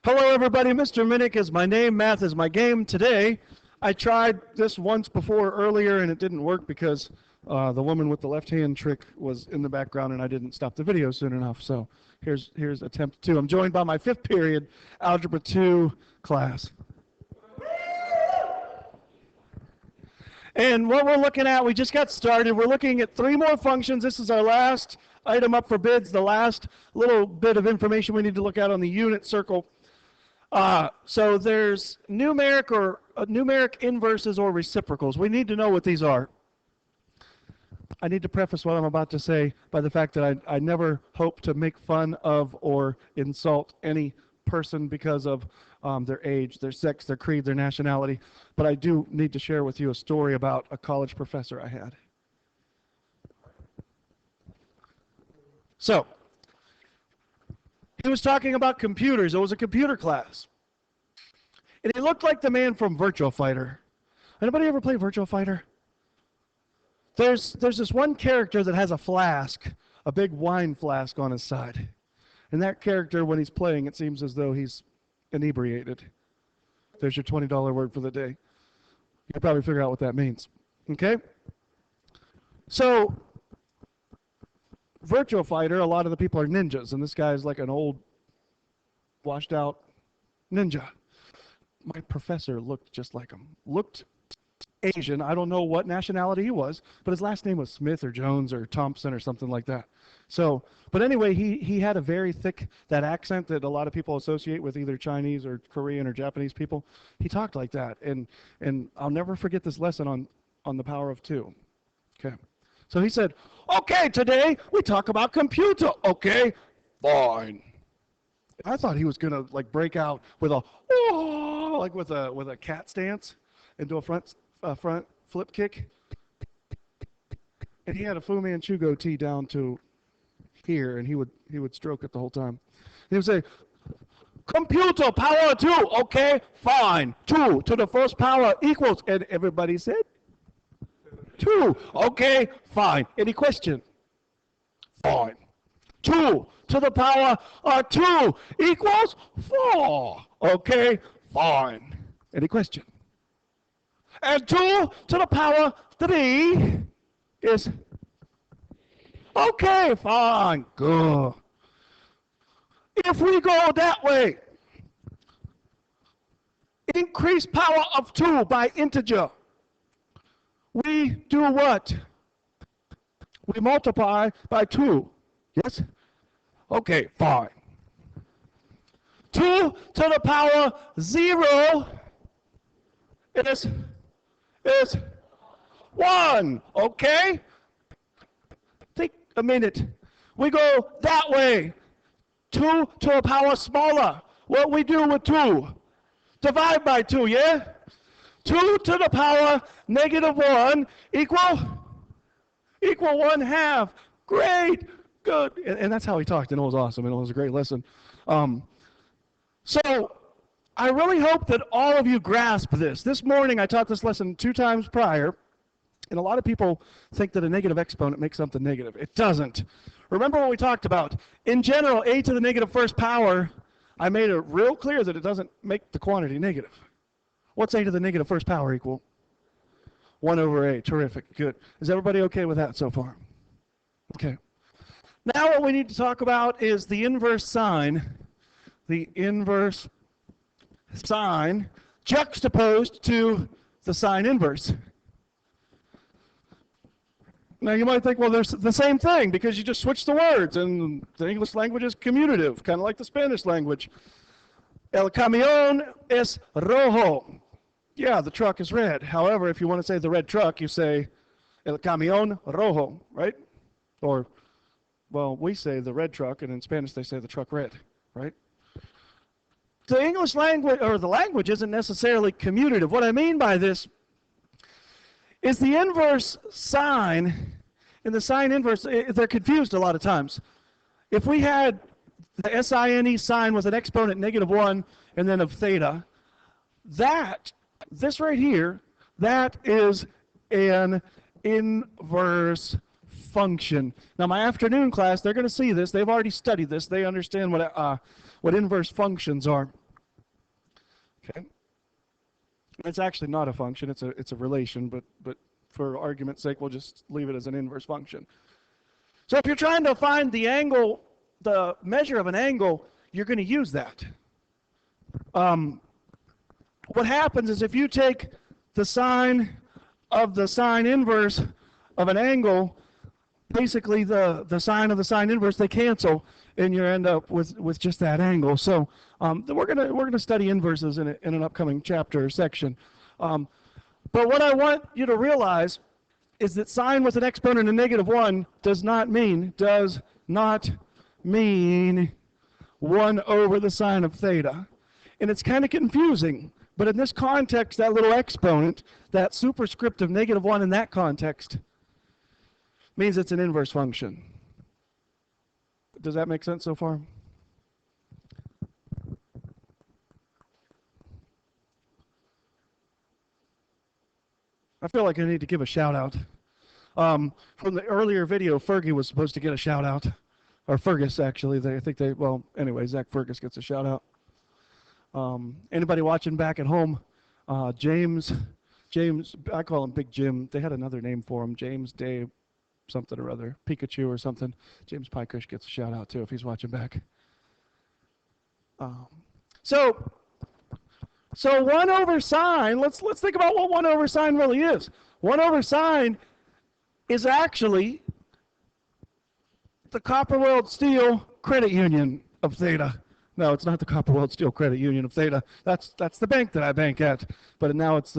Hello everybody, Mr. Minnick is my name, math is my game. Today, I tried this once before earlier and it didn't work because the woman with the left hand trick was in the background and I didn't stop the video soon enough. So here's attempt 2. I'm joined by my 5th period Algebra 2 class. And what we're looking at, we just got started. We're looking at 3 more functions. This is our last item up for bids, the last little bit of information we need to look at on the unit circle. So there's numeric inverses or reciprocals. We need to know what these are. I need to preface what I'm about to say by the fact that I never hope to make fun of or insult any person because of their age, their sex, their creed, their nationality. But I do need to share with you a story about a college professor I had. So, he was talking about computers. It was a computer class. And he looked like the man from Virtua Fighter. Anybody ever play Virtua Fighter? There's this one character that has a flask, a big wine flask on his side. And that character, when he's playing, it seems as though he's inebriated. There's your $20 word for the day. You can probably figure out what that means. Okay? So, Virtua Fighter, a lot of the people are ninjas, and this guy's like an old, washed out ninja. My professor looked just like him. Looked Asian. I don't know what nationality he was, but his last name was Smith or Jones or Thompson or something like that. So, but anyway, he had a very thick, that accent that a lot of people associate with either Chinese or Korean or Japanese people. He talked like that, and I'll never forget this lesson on the power of 2. Okay. So he said, okay, today we talk about computer. Okay, fine. I thought he was going to like break out with a, oh, like with a cat stance and do a front flip kick. And he had a Fu Manchu goatee down to here, and he would stroke it the whole time. He would say, computer power 2, okay, fine. 2 to the first power equals, and everybody said, 2. Okay, fine. Any question? Fine. 2 to the power 2 equals 4. Okay, fine. Any question? And 2 to the power 3 is okay, fine. Good. If we go that way, increase power of 2 by integer. We do what? We multiply by 2. Yes? Okay, fine. 2 to the power 0 is 1. Okay? Take a minute. We go that way. 2 to a power smaller. What we do with 2? Divide by 2, yeah? 2 to the power -1 equal 1/2. Great, good. And that's how he talked, and it was awesome, and it was a great lesson. So I really hope that all of you grasp this. This morning I taught this lesson 2 times prior, and a lot of people think that a negative exponent makes something negative. It doesn't. Remember what we talked about. In general, a to the -1st power, I made it real clear that it doesn't make the quantity negative. What's a to the -1st power equal? 1 over a. Terrific. Good. Is everybody okay with that so far? Okay. Now what we need to talk about is the inverse sign. The inverse sign juxtaposed to the sign inverse. Now you might think, well, they're the same thing because you just switch the words, and the English language is commutative, kind of like the Spanish language. El camión es rojo. Yeah, the truck is red. However, if you want to say the red truck, you say el camión rojo, right? Or, well, we say the red truck, and in Spanish they say the truck red, right? The English language, or the language, isn't necessarily commutative. What I mean by this is the inverse sign and the sign inverse, they're confused a lot of times. If we had the SINE sign with an exponent -1 and then of theta, this right here, that is an inverse function. Now my afternoon class, they're going to see this. They've already studied this. They understand what inverse functions are. Okay? It's actually not a function, it's a relation, but for argument's sake, we'll just leave it as an inverse function. So if you're trying to find the angle, the measure of an angle, you're going to use that. What happens is if you take the sine of the sine inverse of an angle, basically the sine of the sine inverse, they cancel, and you end up with just that angle. So we're gonna study inverses in an upcoming chapter or section. But what I want you to realize is that sine with an exponent of -1 does not mean 1 over the sine of theta. And it's kind of confusing, but in this context, that little exponent, that superscript of -1 in that context, means it's an inverse function. Does that make sense so far? I feel like I need to give a shout out. From the earlier video, Fergie was supposed to get a shout out. Or Fergus, actually. Well, anyway, Zach Fergus gets a shout out. Anybody watching back at home? James, I call him Big Jim. They had another name for him, James Dave something or other, Pikachu or something. James Pykush gets a shout out too if he's watching back. So 1 over sine, let's think about what 1 over sine really is. 1 over sine is actually the Copper World Steel Credit Union of theta. No, it's not the Copper World Steel Credit Union of theta. That's the bank that I bank at. But now it's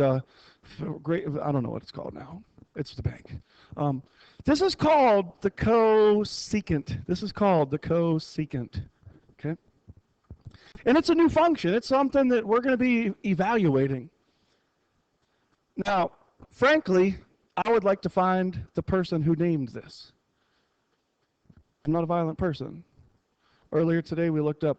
great. I don't know what it's called now. It's the bank. This is called the cosecant. Okay? And it's a new function. It's something that we're going to be evaluating. Now, frankly, I would like to find the person who named this. I'm not a violent person. Earlier today, we looked up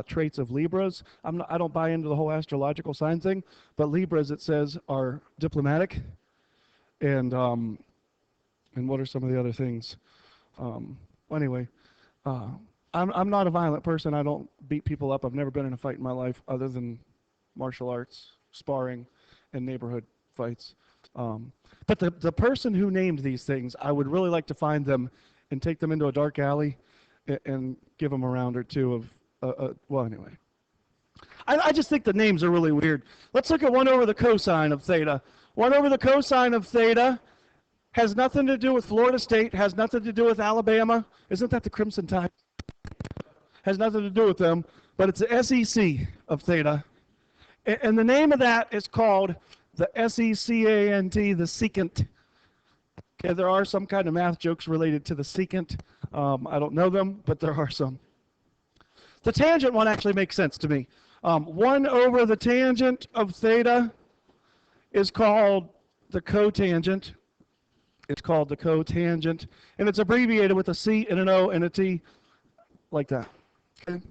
traits of Libras. I don't buy into the whole astrological sign thing, but Libras, it says, are diplomatic. And what are some of the other things? Anyway, I'm not a violent person. I don't beat people up. I've never been in a fight in my life other than martial arts, sparring, and neighborhood fights. But the person who named these things, I would really like to find them and take them into a dark alley and give them a round or two of, well, anyway. I just think the names are really weird. Let's look at 1 over the cosine of theta. 1 over the cosine of theta has nothing to do with Florida State, has nothing to do with Alabama. Isn't that the Crimson Tide? Has nothing to do with them, but it's the SEC of theta. And the name of that is called the SECANT, the secant. Okay, there are some kind of math jokes related to the secant. I don't know them, but there are some. The tangent one actually makes sense to me. 1 over the tangent of theta is called the cotangent. It's called the cotangent, and it's abbreviated with a C and an O and a T, like that. Okay?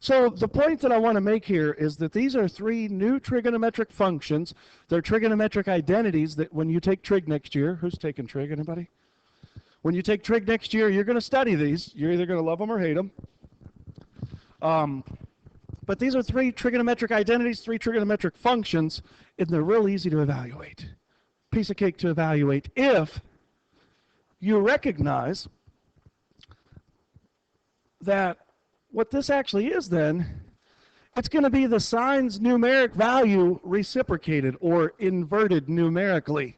So the point that I want to make here is that these are 3 new trigonometric functions. They're trigonometric identities that when you take trig next year, who's taking trig, anybody? When you take trig next year, you're going to study these. You're either going to love them or hate them. But these are 3 trigonometric identities, 3 trigonometric functions, and they're real easy to evaluate. Piece of cake to evaluate if you recognize that what this actually is then, it's going to be the sine's numeric value reciprocated or inverted numerically.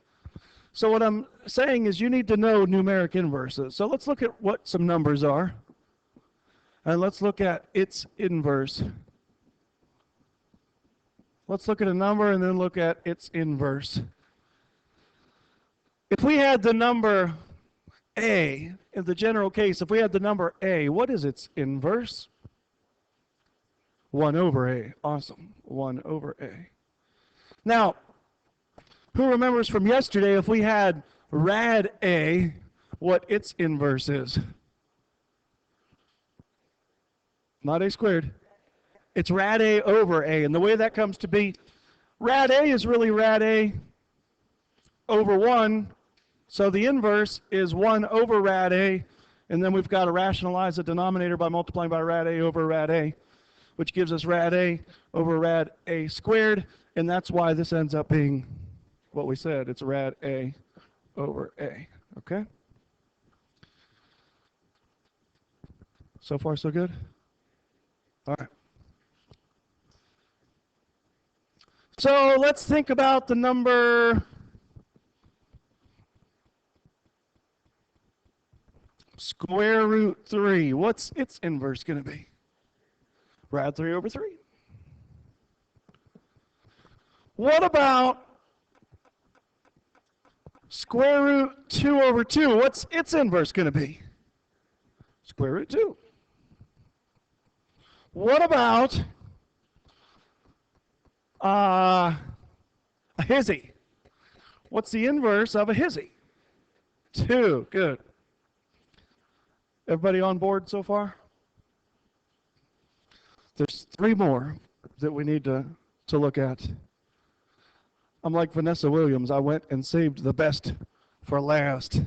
So what I'm saying is you need to know numeric inverses. So let's look at what some numbers are. And let's look at its inverse. Let's look at a number and then look at its inverse. If we had the number a, in the general case, if we had the number a, what is its inverse? 1 over a. Awesome. 1 over a. Now, who remembers from yesterday if we had rad a, what its inverse is? Not a squared. It's rad a over a. And the way that comes to be, rad a is really rad a over 1. So the inverse is 1 over rad a. And then we've got to rationalize the denominator by multiplying by rad a over rad a. which gives us rad a over rad a squared, and that's why this ends up being what we said. It's rad a over a, okay? So far, so good? All right. So let's think about the number square root 3. What's its inverse going to be? Rad 3 over 3. What about square root 2 over 2? What's its inverse going to be? Square root 2. What about a hizzy? What's the inverse of a hizzy? 2. Good. Everybody on board so far? There's 3 more that we need to look at. I'm like Vanessa Williams. I went and saved the best for last.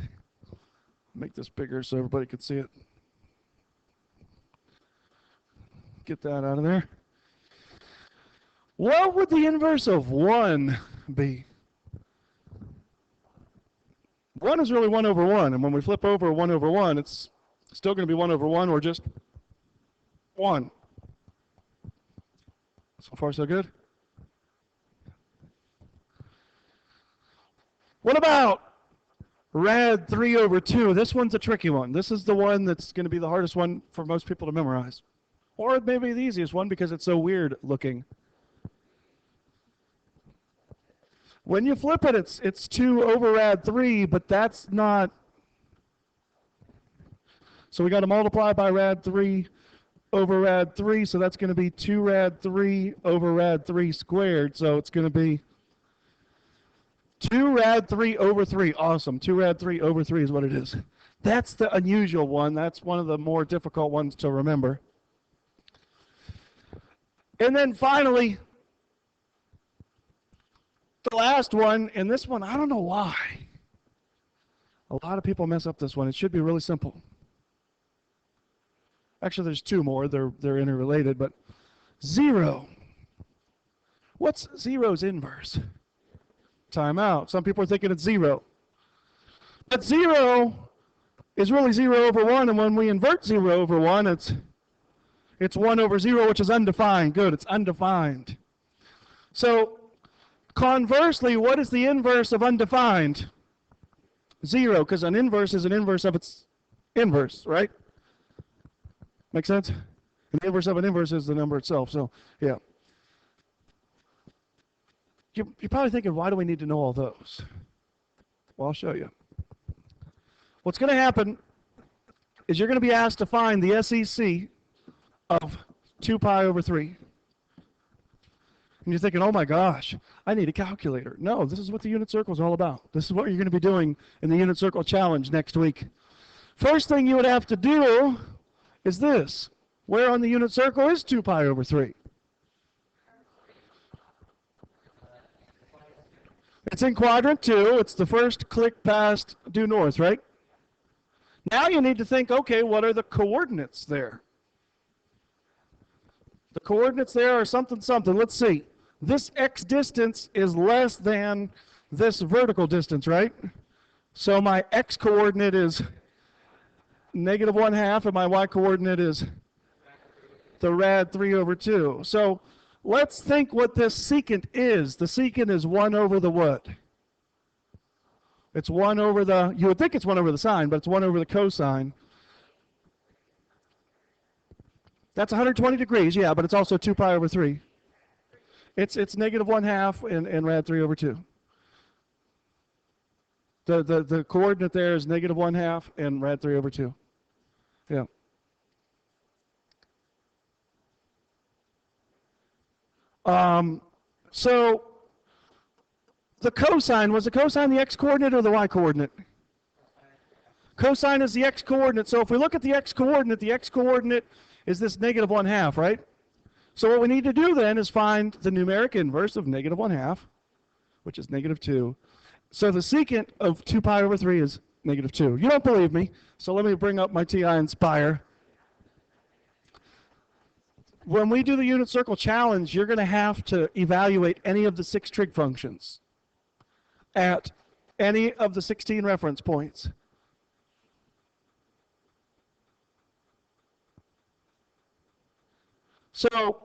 Make this bigger so everybody can see it. Get that out of there. What would the inverse of 1 be? 1 is really 1 over 1, and when we flip over 1 over 1, it's still going to be 1 over 1 or just 1. So far, so good? What about rad 3 over 2? This one's a tricky one. This is the one that's going to be the hardest one for most people to memorize. Or it may be the easiest one because it's so weird looking. When you flip it, it's 2 over rad 3, but that's not. So we got to multiply by rad 3 over rad 3, so that's going to be 2 rad 3 over rad 3 squared. So it's going to be 2 rad 3 over 3. Awesome. 2 rad 3 over 3 is what it is. That's the unusual one. That's one of the more difficult ones to remember. And then finally, the last one, and this one, I don't know why. A lot of people mess up this one. It should be really simple. Actually, there's 2 more. They're interrelated, but 0. What's 0's inverse? Time out. Some people are thinking it's 0. But 0 is really 0 over 1, and when we invert 0 over 1, it's 1 over 0, which is undefined. Good, it's undefined. So conversely, what is the inverse of undefined? 0, because an inverse is an inverse of its inverse, right? Make sense? And the inverse of an inverse is the number itself. So, yeah. You're probably thinking, why do we need to know all those? Well, I'll show you. What's going to happen is you're going to be asked to find the SEC of 2 pi over 3. And you're thinking, oh my gosh, I need a calculator. No, this is what the unit circle is all about. This is what you're going to be doing in the unit circle challenge next week. First thing you would have to do is this. Where on the unit circle is 2 pi over 3? It's in quadrant 2. It's the first click past due north, right? Now you need to think, okay, what are the coordinates there? The coordinates there are something, something. Let's see. This x distance is less than this vertical distance, right? So my x coordinate is negative 1/2, and my y coordinate is the rad 3 over 2. So let's think what this secant is. The secant is 1 over the what? It's 1 over the, you would think it's 1 over the sine, but it's 1 over the cosine. That's 120 degrees, yeah, but it's also 2 pi over 3. It's negative 1/2 and rad 3 over 2. The coordinate there is negative 1/2 and rad 3 over 2. Yeah. So the cosine, was the cosine the x coordinate or the y coordinate? Cosine is the x coordinate. So if we look at the x coordinate is this negative 1/2, right? So what we need to do then is find the numeric inverse of negative 1/2, which is negative 2. So the secant of 2 pi over 3 is negative 2. You don't believe me, so let me bring up my TI Inspire. when we do the unit circle challenge, you're going to have to evaluate any of the 6 trig functions at any of the 16 reference points. So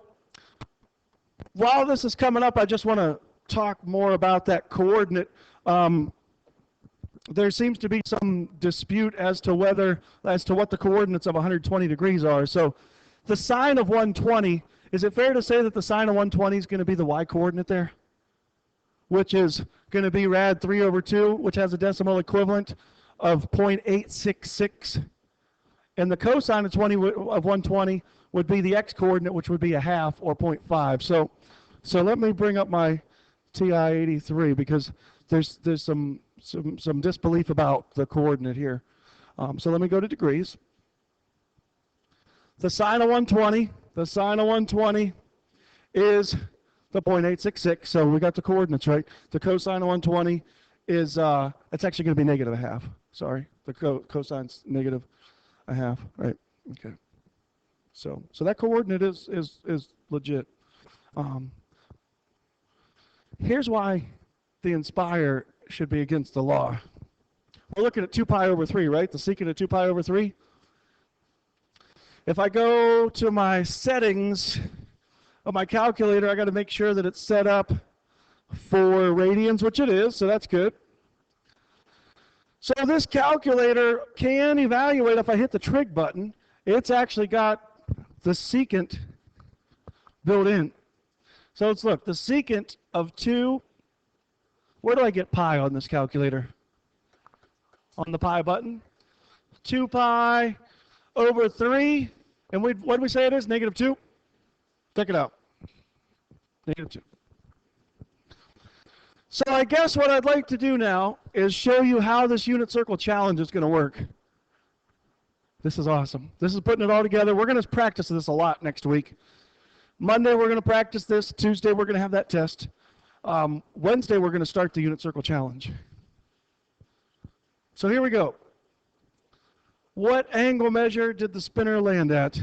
while this is coming up, I just want to talk more about that coordinate. There seems to be some dispute as to what the coordinates of 120 degrees are. So the sine of 120, is it fair to say that the sine of 120 is going to be the y coordinate there? Which is going to be rad 3 over 2, which has a decimal equivalent of 0.866. And the cosine of 120 would be the x coordinate, which would be a half or 0.5. So let me bring up my TI-83 because there's some disbelief about the coordinate here. So let me go to degrees. The sine of 120 is the 0.866. So we got the coordinates right. The cosine of 120 is it's actually going to be negative a half. Sorry, the cosine's negative a half. Right. Okay. So that coordinate is legit. Here's why the inspire should be against the law. We're looking at 2 pi over 3, right? The secant of 2 pi over 3. If I go to my settings of my calculator, I got to make sure that it's set up for radians, which it is, so that's good. So this calculator can evaluate if I hit the trig button. It's actually got the secant built in. So let's look. The secant of 2, where do I get pi on this calculator? On the pi button. 2 pi over 3, and what did we say it is? Negative 2? Check it out. Negative 2. So I guess what I'd like to do now is show you how this unit circle challenge is going to work. This is awesome. This is putting it all together. We're going to practice this a lot next week. Monday we're going to practice this. Tuesday we're going to have that test. Wednesday we're going to start the unit circle challenge. So here we go. What angle measure did the spinner land at?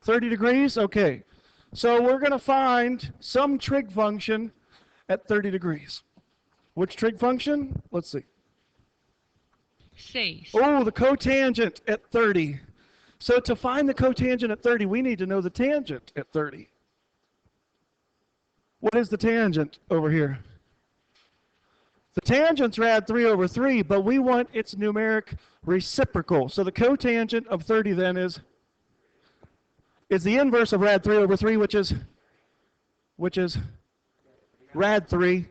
30 degrees? Okay. So we're going to find some trig function at 30 degrees. Which trig function? Let's see. 6. Oh, the cotangent at 30. So to find the cotangent at 30, we need to know the tangent at 30. What is the tangent over here? The tangent's rad 3 over 3, but we want its numeric reciprocal. So the cotangent of 30 then is the inverse of rad 3 over 3, which is rad 3.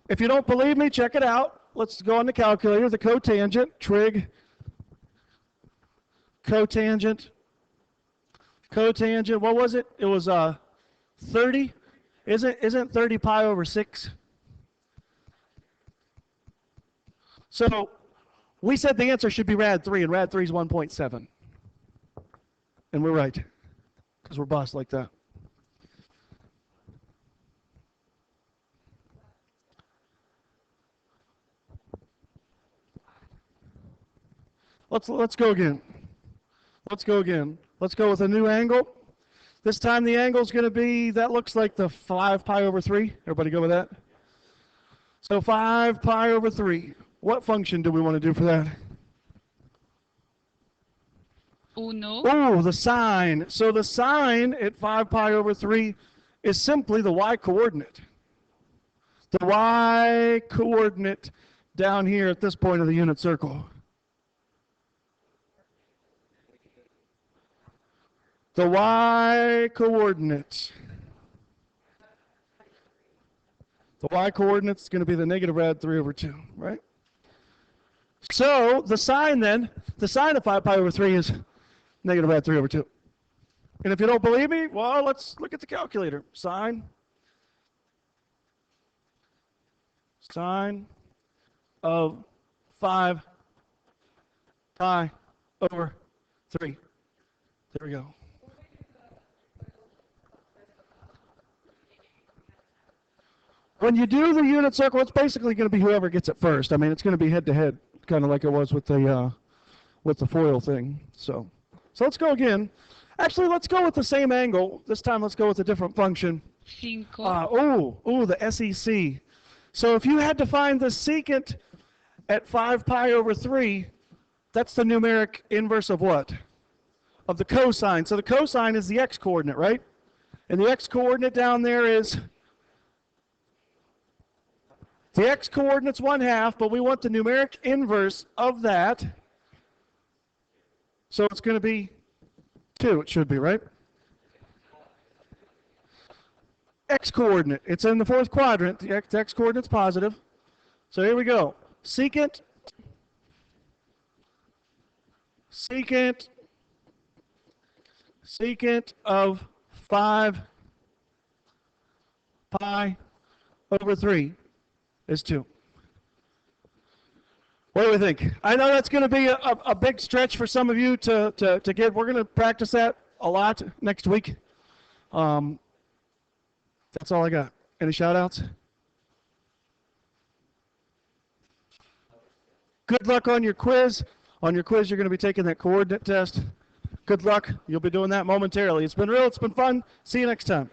If you don't believe me, check it out. Let's go on the calculator. The cotangent, trig, cotangent, what was it? It was 30. Isn't 30 pi over 6? So we said the answer should be rad 3, and rad 3 is 1.7. And we're right, because we're boss like that. Let's go again. Let's go with a new angle. This time the angle is going to be, that looks like the 5 pi over 3. Everybody go with that? So 5 pi over 3. What function do we want to do for that? Uno. Oh, the sine. So the sine at 5 pi over 3 is simply the y coordinate. The y coordinate down here at this point of the unit circle. The y coordinate. The y coordinate is going to be the negative rad 3 over 2, right? So the sine then, the sine of 5 pi over 3 is negative rad 3 over 2. And if you don't believe me, well, let's look at the calculator. Sine of 5 pi over 3. There we go. When you do the unit circle, it's basically going to be whoever gets it first. I mean, it's going to be head-to-head, kind of like it was with the foil thing. So So let's go again. Actually, let's go with the same angle. This time let's go with a different function. Cinco. The SEC. So if you had to find the secant at 5 pi over 3, that's the numeric inverse of what? Of the cosine. So the cosine is the x-coordinate, right? And the x-coordinate down there is, the x-coordinate's 1/2, but we want the numeric inverse of that. So it's going to be 2, it should be, right? X-coordinate, it's in the 4th quadrant. The x-coordinate's positive. So here we go. Secant of 5 pi over 3 is 2. What do we think? I know that's going to be a big stretch for some of you to get. We're going to practice that a lot next week. That's all I got. Any shout-outs? Good luck on your quiz. On your quiz, you're going to be taking that coordinate test. Good luck. You'll be doing that momentarily. It's been real. It's been fun. See you next time.